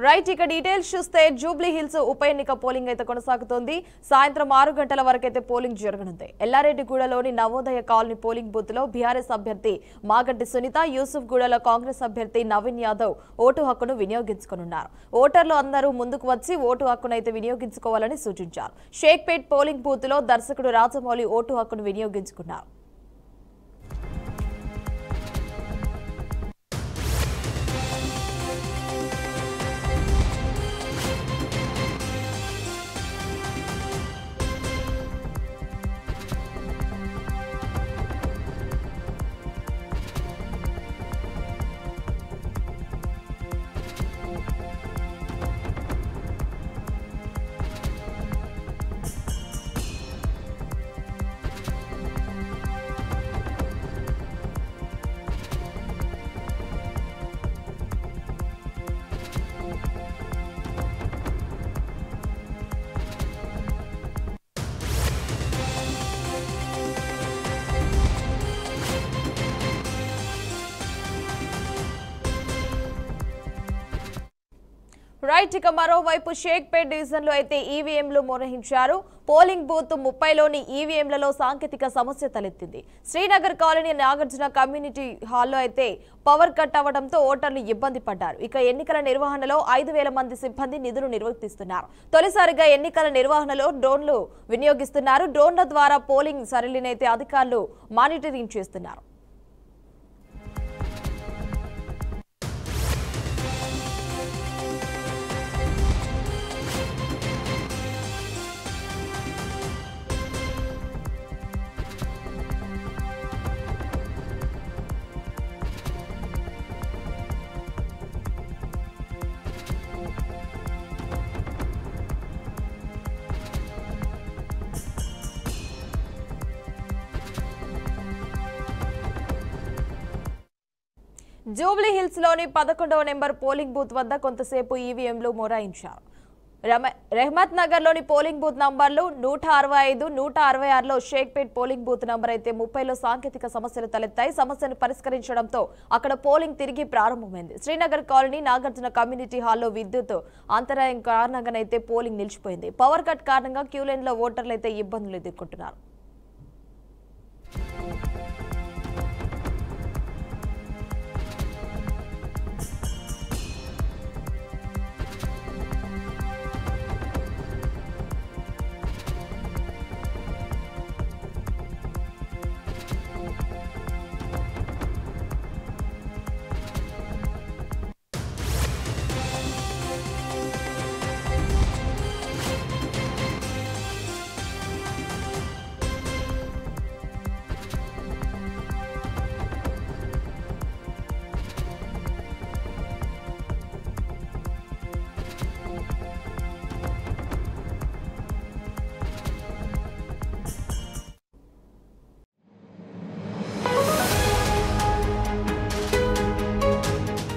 Right ఇక details చూస్తే Jubilee hills ఉప ఎన్నిక పోలింగ్ అయితే కొనసాగుతోంది. సాయంత్రం 6 గంటల వరకు అయితే పోలింగ్ జరగనుంది. ఎల్లారెడ్డిగూడలోని నవోదయ కాలనీ పోలింగ్ బూత్ లో బీఆర్ఎస్ అభ్యర్థి మాగంటి సునీత, యూసుఫ్ గూడలో కాంగ్రెస్ అభ్యర్థి నవీన్ యాదవ్ ఓటు హక్కును వినియోగించుకున్నారు. ఓటర్లు అందరూ ముందుకు వచ్చి ఓటు హక్కును అయితే వినియోగించుకోవాలని సూచించారు. షేక్పేట్ పోలింగ్ బూత్ లో దర్శకుడు రాజమౌళి ఓటు హక్కును వినియోగించుకున్నారు. రైట్ ఇక మరోవైపు షేక్పేట్ డివిజన్ లో అయితే ఈవీఎంలు మోహరించారు. పోలింగ్ బూత్ 30లోని ఈవీఎంలలో సాంకేతిక సమస్య తలెత్తింది. శ్రీనగర్ కాలనీ నాగార్జున కమ్యూనిటీ హాల్లో అయితే పవర్ కట్ అవ్వడంతో ఓటర్లు ఇబ్బంది పడ్డారు. ఇక ఎన్నికల నిర్వహణలో 5,000 మంది సిబ్బంది నిధులు నిర్వర్తిస్తున్నారు. తొలిసారిగా ఎన్నికల నిర్వహణలో డ్రోన్లు వినియోగిస్తున్నారు. డ్రోన్ల ద్వారా పోలింగ్ సరళినైతే అధికారులు మానిటరింగ్ చేస్తున్నారు. జూబ్లీ హిల్స్ లోని 11వ నెంబర్ పోలింగ్ బూత్ వద్ద కొంతసేపు ఈవీఎంలు మొరాయించారు. రెహమత్ నగర్ లోని పోలింగ్ బూత్ నంబర్లు 165, 166లో షేక్పేట్ పోలింగ్ బూత్ నంబర్ అయితే 30లో సాంకేతిక సమస్యలు తలెత్తాయి. సమస్యను పరిష్కరించడంతో అక్కడ పోలింగ్ తిరిగి ప్రారంభమైంది. శ్రీనగర్ కాలనీ నాగార్జున కమ్యూనిటీ హాల్లో విద్యుత్ అంతరాయం కారణంగానైతే పోలింగ్ నిలిచిపోయింది. పవర్ కట్ కారణంగా క్యూలైన్ లో ఓటర్లు అయితే ఇబ్బందులు ఎదుర్కొంటున్నారు.